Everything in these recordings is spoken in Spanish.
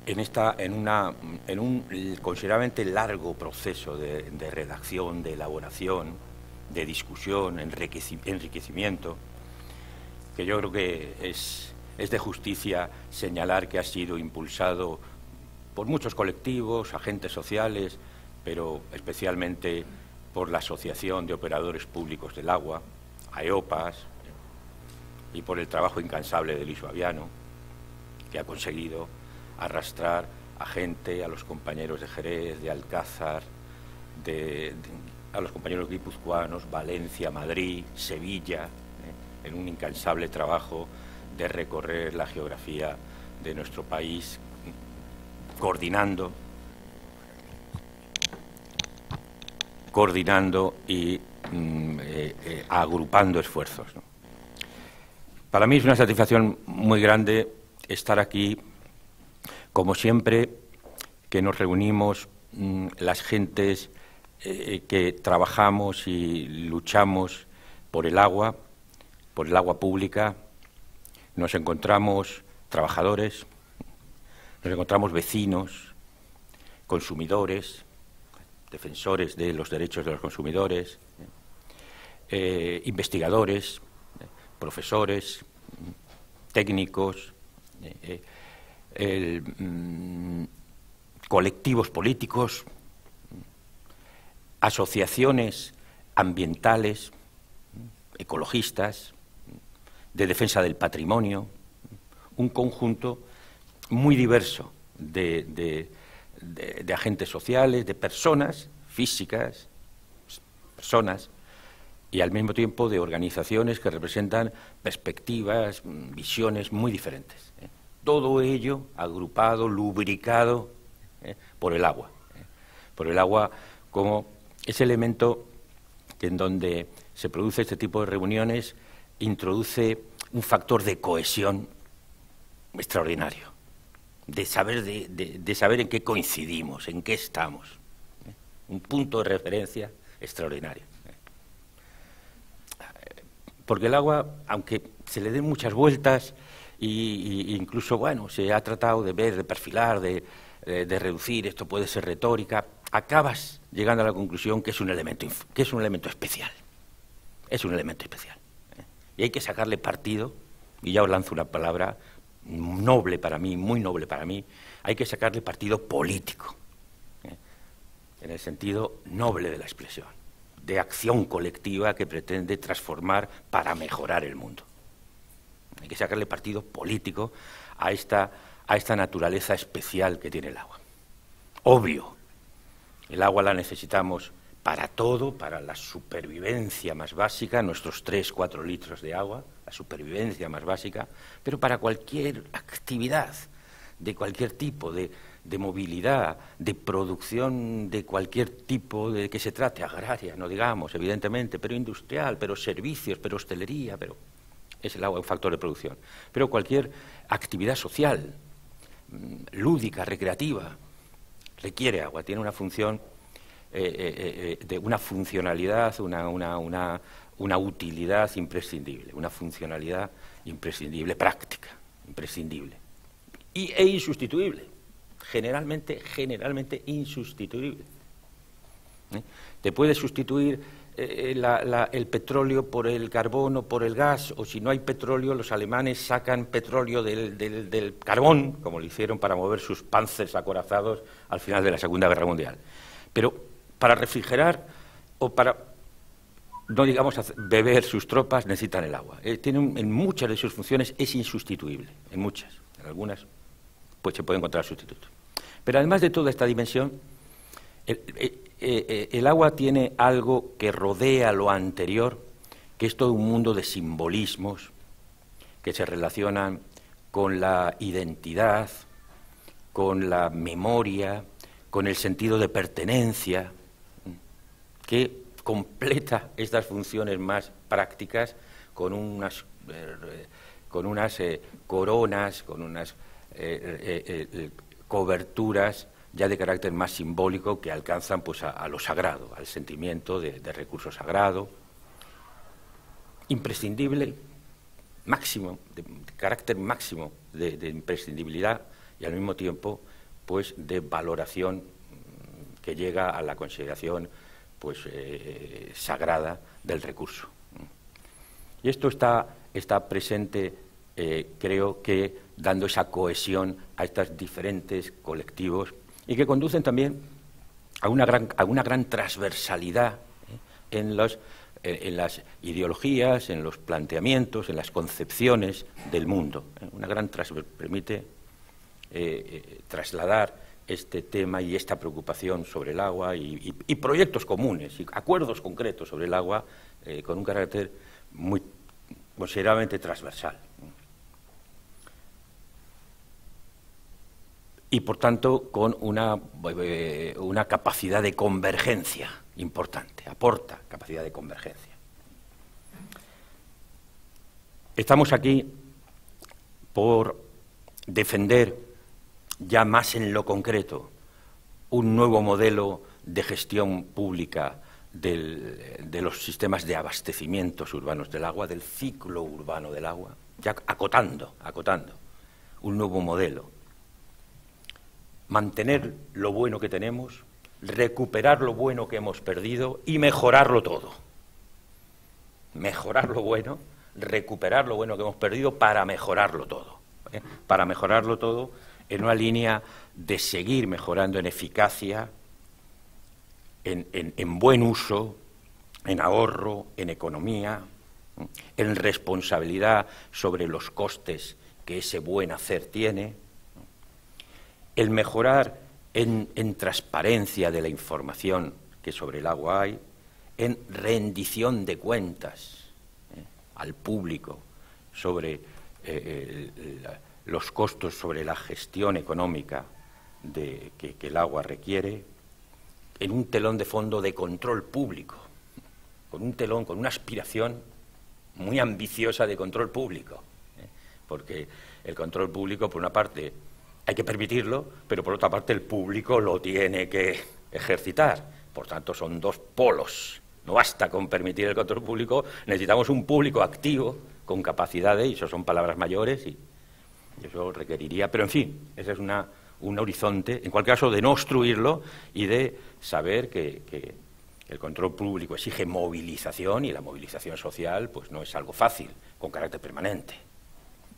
en un considerablemente largo proceso de redacción, de elaboración, de discusión, enriquecimiento, que yo creo que es de justicia señalar que ha sido impulsado por muchos colectivos, agentes sociales, pero especialmente por la Asociación de Operadores Públicos del Agua, AEOPAS, y por el trabajo incansable de Luis Fabiano, que ha conseguido arrastrar a gente, a los compañeros de Jerez, de Alcázar, a los compañeros guipuzcoanos, Valencia, Madrid, Sevilla, en un incansable trabajo de recorrer la geografía de nuestro país, coordinando y agrupando esfuerzos, ¿no? Para mí es una satisfacción muy grande estar aquí, como siempre que nos reunimos las gentes que trabajamos y luchamos por el agua pública. Nos encontramos trabajadores, nos encontramos vecinos, consumidores, defensores de los derechos de los consumidores, investigadores, profesores, técnicos, colectivos políticos, asociaciones ambientales, ecologistas, de defensa del patrimonio, un conjunto muy diverso de agentes sociales, de personas físicas, personas, y al mismo tiempo de organizaciones que representan perspectivas, visiones muy diferentes. Todo ello agrupado, lubricado por el agua. Por el agua como ese elemento que en donde se produce este tipo de reuniones introduce un factor de cohesión extraordinario, de saber en qué coincidimos, en qué estamos. Un punto de referencia extraordinario. Porque el agua, aunque se le den muchas vueltas, y incluso, bueno, se ha tratado de ver, de perfilar, de reducir, esto puede ser retórica, acabas llegando a la conclusión que es un elemento especial. Es un elemento especial. Y hay que sacarle partido, y ya os lanzo una palabra noble para mí, muy noble para mí, hay que sacarle partido político, en el sentido noble de la expresión, de acción colectiva que pretende transformar para mejorar el mundo. Hay que sacarle partido político a esta naturaleza especial que tiene el agua. Obvio, el agua la necesitamos para todo, para la supervivencia más básica, nuestros 3-4 litros de agua, la supervivencia más básica, pero para cualquier actividad, de cualquier tipo, de movilidad, de producción de cualquier tipo de que se trate, agraria, no digamos, evidentemente, pero industrial, pero servicios, pero hostelería, pero es el agua un factor de producción. Pero cualquier actividad social, lúdica, recreativa, requiere agua, tiene una función, de una funcionalidad, una utilidad imprescindible, una funcionalidad imprescindible, práctica, imprescindible, e insustituible, generalmente insustituible. Te puede sustituir el petróleo por el carbón o por el gas, o si no hay petróleo, los alemanes sacan petróleo del carbón, como lo hicieron para mover sus Panzers acorazados al final de la Segunda Guerra Mundial. Pero para refrigerar o para, no digamos, beber sus tropas, necesitan el agua. En muchas de sus funciones es insustituible, en muchas, en algunas pues se puede encontrar sustitutos. Pero además de toda esta dimensión, el agua tiene algo que rodea lo anterior, que es todo un mundo de simbolismos que se relacionan con la identidad, con la memoria, con el sentido de pertenencia, que completa estas funciones más prácticas con unas coronas, con unas coberturas ya de carácter más simbólico que alcanzan pues a lo sagrado, al sentimiento de recurso sagrado, imprescindible, máximo, de carácter máximo de imprescindibilidad, y al mismo tiempo pues de valoración que llega a la consideración pues sagrada del recurso. Y esto está presente, creo que dando esa cohesión a estos diferentes colectivos y que conducen también a una gran transversalidad en las ideologías, en los planteamientos, en las concepciones del mundo. Permite trasladar este tema y esta preocupación sobre el agua y proyectos comunes y acuerdos concretos sobre el agua con un carácter muy considerablemente transversal. Y, por tanto, con una capacidad de convergencia importante, aporta capacidad de convergencia. Estamos aquí por defender ya más en lo concreto un nuevo modelo de gestión pública de los sistemas de abastecimientos urbanos del agua, del ciclo urbano del agua, ya acotando un nuevo modelo. Mantener lo bueno que tenemos, recuperar lo bueno que hemos perdido y mejorarlo todo. Mejorar lo bueno, recuperar lo bueno que hemos perdido para mejorarlo todo. Para mejorarlo todo en una línea de seguir mejorando en eficacia, en buen uso, en ahorro, en economía, en responsabilidad sobre los costes que ese buen hacer tiene, el mejorar en transparencia de la información que sobre el agua hay, en rendición de cuentas al público sobre los costos sobre la gestión económica que el agua requiere, en un telón de fondo de control público, con una aspiración muy ambiciosa de control público, porque el control público, por una parte, hay que permitirlo, pero por otra parte el público lo tiene que ejercitar. Por tanto, son dos polos. No basta con permitir el control público, necesitamos un público activo, con capacidades, y eso son palabras mayores, y eso requeriría... Pero, en fin, ese es un horizonte, en cualquier caso, de no obstruirlo y de saber que el control público exige movilización, y la movilización social pues no es algo fácil, con carácter permanente.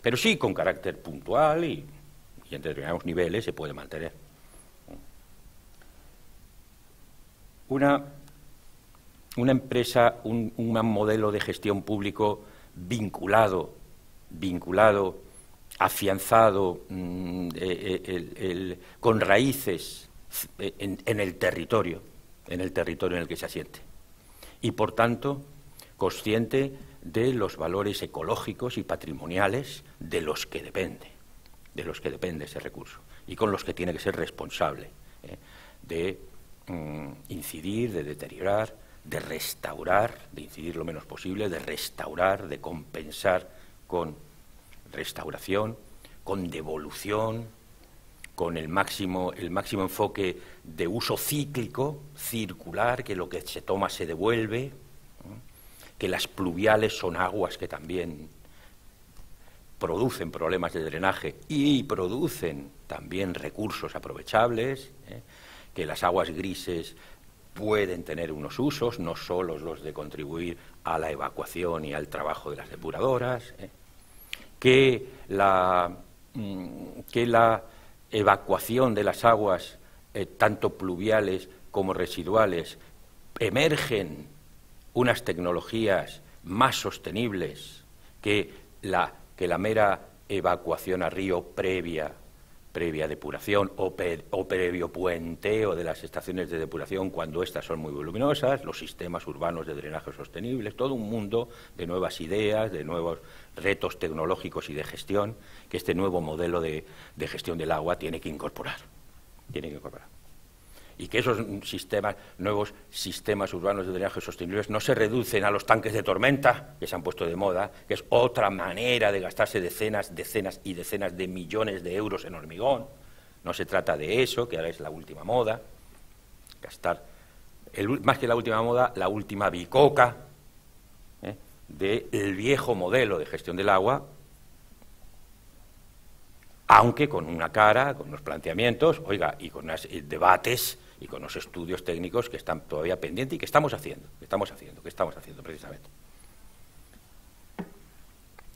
Pero sí con carácter puntual y en determinados niveles se puede mantener. Una empresa, un modelo de gestión público vinculado, afianzado, con raíces en el territorio en el que se asiente. Y, por tanto, consciente de los valores ecológicos y patrimoniales de los que depende ese recurso, y con los que tiene que ser responsable de incidir, de deteriorar, de restaurar, de incidir lo menos posible, de restaurar, de compensar con restauración, con devolución, con el máximo enfoque de uso cíclico, circular, que lo que se toma se devuelve, que las pluviales son aguas que también producen problemas de drenaje y producen también recursos aprovechables, que las aguas grises pueden tener unos usos, no solo los de contribuir a la evacuación y al trabajo de las depuradoras, que la evacuación de las aguas, tanto pluviales como residuales, emergen unas tecnologías más sostenibles que la mera evacuación a río previa depuración o previo puenteo de las estaciones de depuración cuando éstas son muy voluminosas, los sistemas urbanos de drenaje sostenibles, todo un mundo de nuevas ideas, de nuevos retos tecnológicos y de gestión que este nuevo modelo de gestión del agua tiene que incorporar. Y que esos nuevos sistemas urbanos de drenaje sostenibles no se reducen a los tanques de tormenta que se han puesto de moda, que es otra manera de gastarse decenas y decenas de millones de euros en hormigón. No se trata de eso, que ahora es la última moda, gastar, más que la última moda, la última bicoca del viejo modelo de gestión del agua, aunque con una cara, con unos planteamientos, oiga, y con unos debates y con unos estudios técnicos que están todavía pendientes y que estamos haciendo precisamente.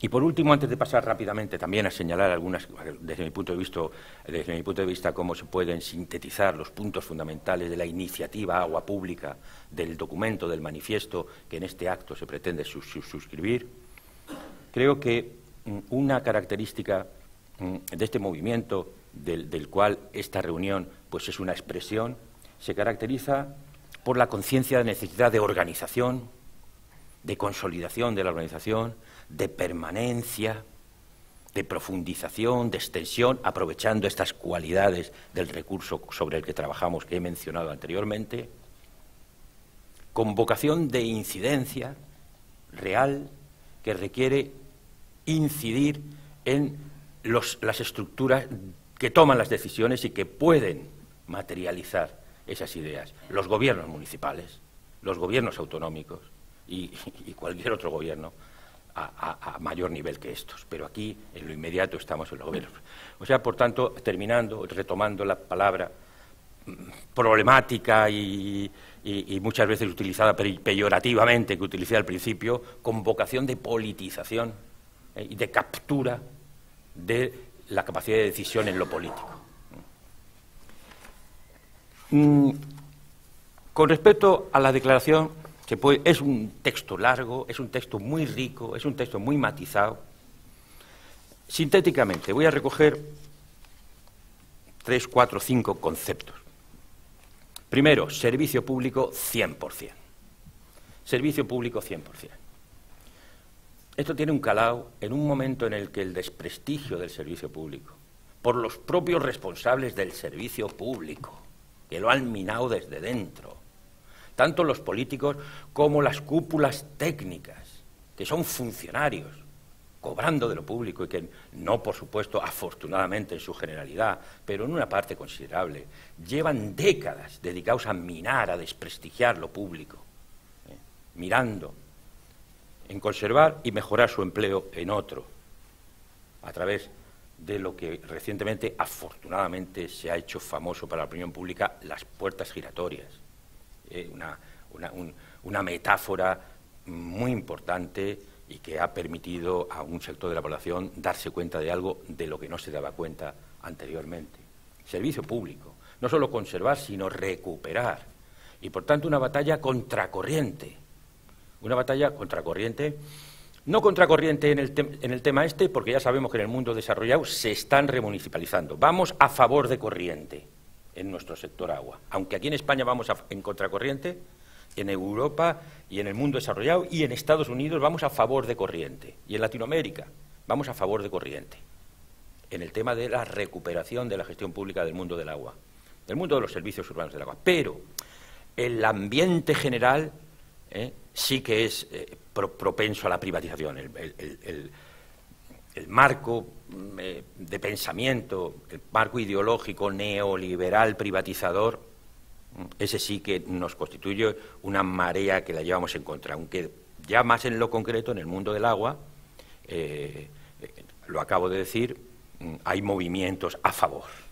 Y por último, antes de pasar rápidamente también a señalar algunas, desde mi punto de vista, cómo se pueden sintetizar los puntos fundamentales de la iniciativa Agua Pública, del documento, del manifiesto que en este acto se pretende suscribir, creo que una característica de este movimiento, del cual esta reunión pues es una expresión, se caracteriza por la conciencia de necesidad de organización, de consolidación de la organización, de permanencia, de profundización, de extensión, aprovechando estas cualidades del recurso sobre el que trabajamos que he mencionado anteriormente, con vocación de incidencia real que requiere incidir en las estructuras que toman las decisiones y que pueden materializar esas ideas. Los gobiernos municipales, los gobiernos autonómicos y cualquier otro gobierno a mayor nivel que estos. Pero aquí, en lo inmediato, estamos en los gobiernos. O sea, por tanto, terminando, retomando la palabra problemática y muchas veces utilizada peyorativamente, que utilicé al principio, con vocación de politización y de captura de la capacidad de decisión en lo político. Con respecto a la declaración, es un texto largo, es un texto muy rico, es un texto muy matizado. Sintéticamente, voy a recoger 3, 4, 5 conceptos. Primero, servicio público 100%. Servicio público 100%. Esto tiene un calado en un momento en el que el desprestigio del servicio público, por los propios responsables del servicio público, que lo han minado desde dentro, tanto los políticos como las cúpulas técnicas, que son funcionarios, cobrando de lo público y que no, por supuesto, afortunadamente en su generalidad, pero en una parte considerable, llevan décadas dedicados a minar, a desprestigiar lo público, mirando en conservar y mejorar su empleo en otro, a través de lo que recientemente, afortunadamente, se ha hecho famoso para la opinión pública, las puertas giratorias. Una metáfora muy importante y que ha permitido a un sector de la población darse cuenta de algo de lo que no se daba cuenta anteriormente. Servicio público, no solo conservar, sino recuperar. Y, por tanto, una batalla contracorriente. Una batalla contracorriente, no contracorriente en el tema este, porque ya sabemos que en el mundo desarrollado se están remunicipalizando. Vamos a favor de corriente en nuestro sector agua. Aunque aquí en España vamos en contracorriente, en Europa y en el mundo desarrollado y en Estados Unidos vamos a favor de corriente. Y en Latinoamérica vamos a favor de corriente. En el tema de la recuperación de la gestión pública del mundo del agua, del mundo de los servicios urbanos del agua. Pero el ambiente general sí que es propenso a la privatización. El marco de pensamiento, el marco ideológico neoliberal privatizador, ese sí que nos constituye una marea que la llevamos en contra, aunque ya más en lo concreto, en el mundo del agua, lo acabo de decir, hay movimientos a favor.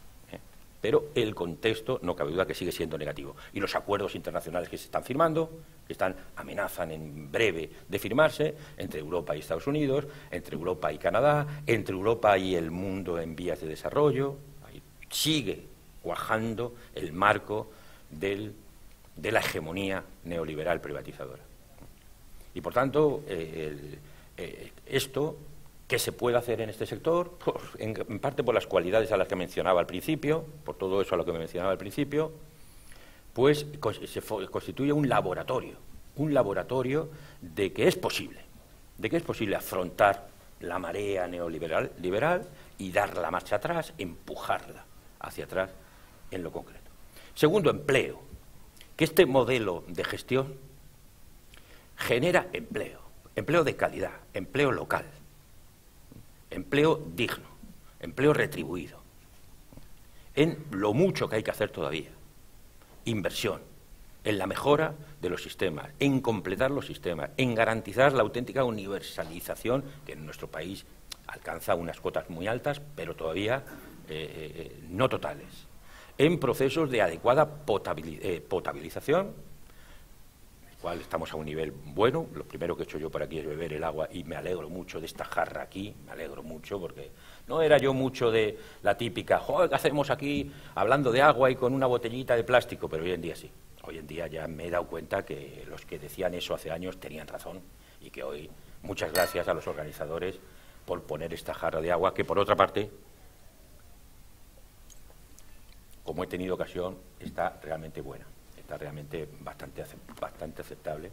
Pero el contexto, no cabe duda que sigue siendo negativo. Y los acuerdos internacionales que se están firmando, que amenazan en breve de firmarse, entre Europa y Estados Unidos, entre Europa y Canadá, entre Europa y el mundo en vías de desarrollo, ahí sigue cuajando el marco de la hegemonía neoliberal privatizadora. Y, por tanto, esto, ¿qué se puede hacer en este sector? Pues, en parte por las cualidades a las que mencionaba al principio, por todo eso a lo que me mencionaba al principio, pues se constituye un laboratorio de que es posible afrontar la marea neoliberal y dar la marcha atrás, empujarla hacia atrás en lo concreto. Segundo, empleo, que este modelo de gestión genera empleo de calidad, empleo local, empleo digno, empleo retribuido, en lo mucho que hay que hacer todavía, inversión, en la mejora de los sistemas, en completar los sistemas, en garantizar la auténtica universalización que en nuestro país alcanza unas cotas muy altas, pero todavía no totales. En procesos de adecuada potabilización, el cual estamos a un nivel bueno. Lo primero que he hecho yo por aquí es beber el agua y me alegro mucho de esta jarra aquí, me alegro mucho porque no era yo mucho de la típica, joder, ¿qué hacemos aquí hablando de agua y con una botellita de plástico? Pero hoy en día sí. Hoy en día ya me he dado cuenta que los que decían eso hace años tenían razón y que hoy, muchas gracias a los organizadores por poner esta jarra de agua, que por otra parte, como he tenido ocasión, está realmente buena, está realmente bastante aceptable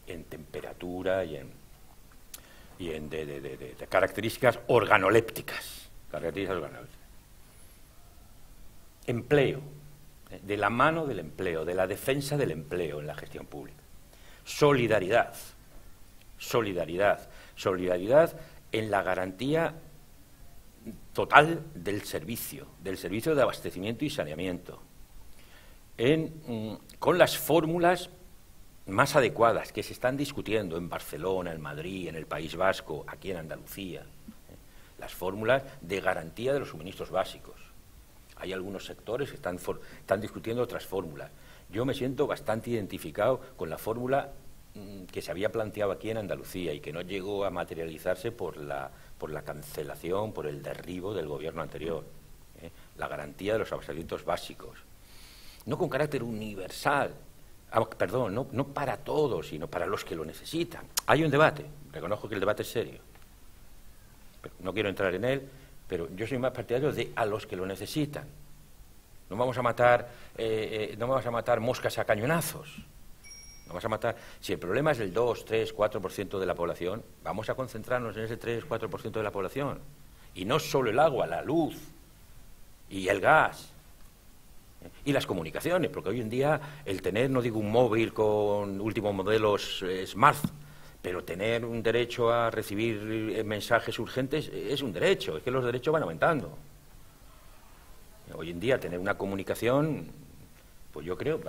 en temperatura y en de características organolépticas. Empleo, de la mano del empleo, de la defensa del empleo en la gestión pública. Solidaridad, solidaridad, solidaridad en la garantía total del servicio de abastecimiento y saneamiento, con las fórmulas más adecuadas que se están discutiendo en Barcelona, en Madrid, en el País Vasco, aquí en Andalucía, las fórmulas de garantía de los suministros básicos. Hay algunos sectores que están discutiendo otras fórmulas. Yo me siento bastante identificado con la fórmula que se había planteado aquí en Andalucía y que no llegó a materializarse por la cancelación, por el derribo del gobierno anterior. La garantía de los abastecimientos básicos. No con carácter universal, perdón, no para todos, sino para los que lo necesitan. Hay un debate, reconozco que el debate es serio. No quiero entrar en él, pero yo soy más partidario de a los que lo necesitan. No vamos a matar moscas a cañonazos. No vamos a matar. Si el problema es el 2, 3, 4% de la población, vamos a concentrarnos en ese 3, 4% de la población. Y no solo el agua, la luz y el gas. Y las comunicaciones, porque hoy en día el tener, no digo un móvil con últimos modelos smart, pero tener un derecho a recibir mensajes urgentes es un derecho, es que los derechos van aumentando. Hoy en día tener una comunicación, pues yo creo,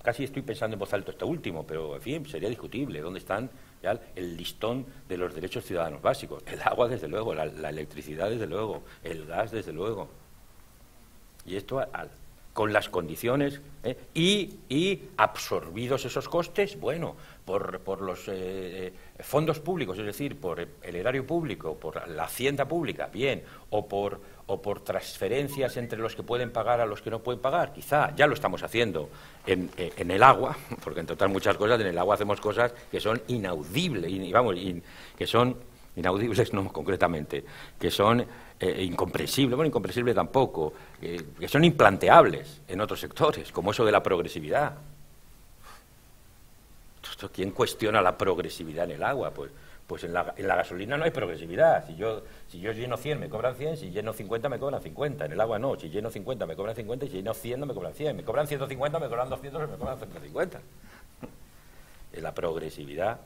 casi estoy pensando en voz alta esto último, pero en fin, sería discutible dónde están ya el listón de los derechos ciudadanos básicos. El agua, desde luego, la electricidad, desde luego, el gas, desde luego. Y esto con las condiciones y absorbidos esos costes, bueno, por los fondos públicos, es decir, por el erario público, por la hacienda pública, bien, o por transferencias entre los que pueden pagar a los que no pueden pagar, quizá ya lo estamos haciendo en el agua, porque entre otras muchas cosas en el agua hacemos cosas que son inaudibles, que son inaudibles no concretamente, que son incomprensibles, bueno, incomprensible tampoco, que son implanteables en otros sectores, como eso de la progresividad. ¿Quién cuestiona la progresividad en el agua? Pues en la gasolina no hay progresividad. Si yo lleno 100 me cobran 100, si lleno 50 me cobran 50. En el agua no, si lleno 50 me cobran 50 y si lleno 100 no me cobran 100. Me cobran 150, me cobran 200, me cobran 150. La progresividad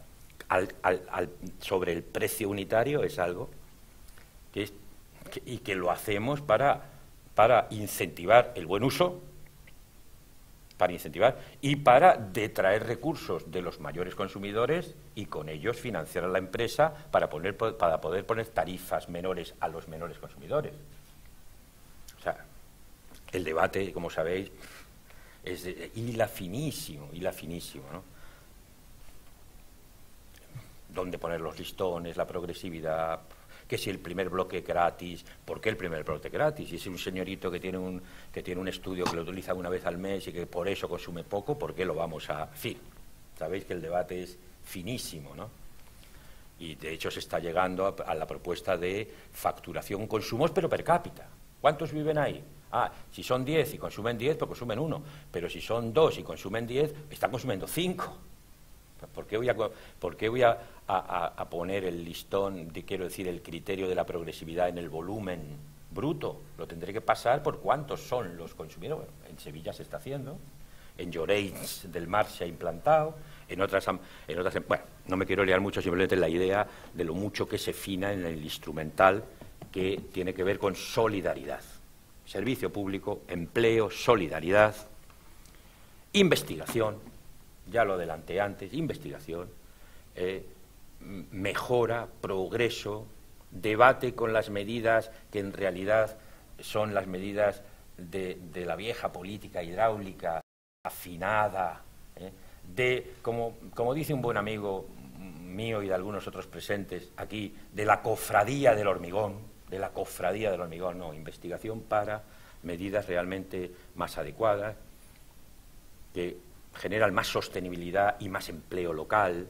sobre el precio unitario es algo que lo hacemos para incentivar el buen uso, para incentivar y para detraer recursos de los mayores consumidores y con ellos financiar a la empresa para poder poner tarifas menores a los menores consumidores. O sea, el debate, como sabéis, es hila finísimo, ¿no? ¿Dónde poner los listones, la progresividad? Que si el primer bloque gratis, ¿por qué el primer bloque gratis? Si es un señorito que tiene un estudio que lo utiliza una vez al mes y que por eso consume poco, ¿por qué lo vamos a...? En fin, sabéis que el debate es finísimo, ¿no? Y de hecho se está llegando a la propuesta de facturación consumos, pero per cápita. ¿Cuántos viven ahí? Si son 10 y consumen 10, pues consumen 1. Pero si son 2 y consumen 10, están consumiendo 5. ¿Por qué voy a poner el listón, quiero decir, el criterio de la progresividad en el volumen bruto? Lo tendré que pasar por cuántos son los consumidores. Bueno, en Sevilla se está haciendo, en Llorens del Mar se ha implantado, en otras, bueno, no me quiero liar mucho, simplemente la idea de lo mucho que se fina en el instrumental que tiene que ver con solidaridad. Servicio público, empleo, solidaridad, investigación. Ya lo adelanté antes, investigación, mejora, progreso debate con las medidas que en realidad son las medidas de la vieja política hidráulica afinada, como dice un buen amigo mío y de algunos otros presentes aquí, de la cofradía del hormigón, no, investigación para medidas realmente más adecuadas, que generan más sostenibilidad y más empleo local,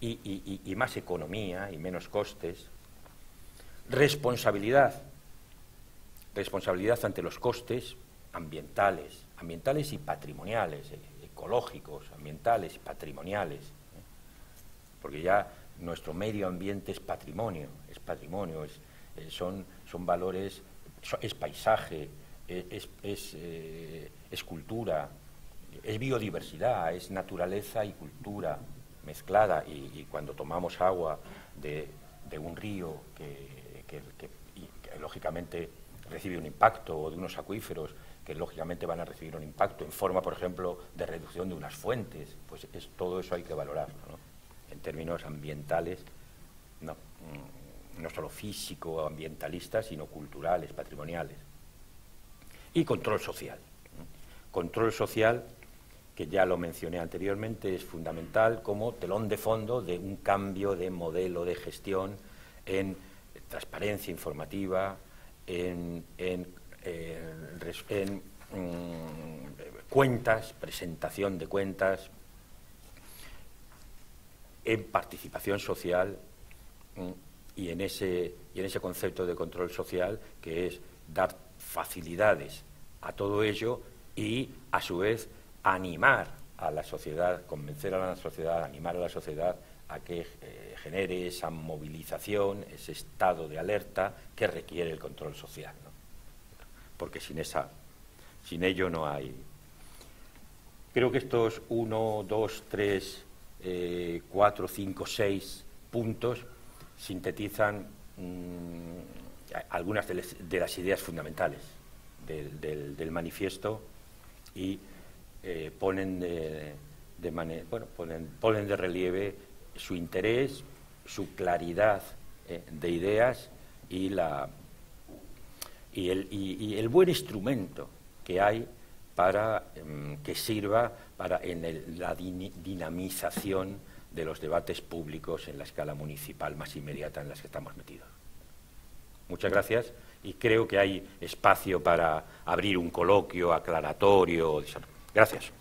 y más economía y menos costes. Responsabilidad ante los costes ambientales y patrimoniales, ecológicos, ambientales y patrimoniales, porque ya nuestro medio ambiente es patrimonio, son valores, es paisaje, es cultura, es biodiversidad, es naturaleza y cultura mezclada, y cuando tomamos agua de un río que lógicamente recibe un impacto, o de unos acuíferos que lógicamente van a recibir un impacto en forma, por ejemplo, de reducción de unas fuentes, pues todo eso hay que valorarlo, ¿no? En términos ambientales, no solo físico, ambientalistas, sino culturales, patrimoniales. Y control social. Control social, que ya lo mencioné anteriormente, es fundamental como telón de fondo de un cambio de modelo de gestión en transparencia informativa, en cuentas, presentación de cuentas, en participación social, y en ese concepto de control social, que es dar facilidades a todo ello y, a su vez, animar a la sociedad, convencer a la sociedad, animar a la sociedad a que genere esa movilización, ese estado de alerta que requiere el control social, ¿no? Porque sin ello no hay. Creo que estos 1, 2, 3, 4, 5, 6 puntos sintetizan algunas de las ideas fundamentales del manifiesto, y ponen de relieve su interés, su claridad de ideas y el buen instrumento que hay para que sirva en la dinamización de los debates públicos en la escala municipal más inmediata en las que estamos metidos. Muchas gracias, y creo que hay espacio para abrir un coloquio aclaratorio. Gracias.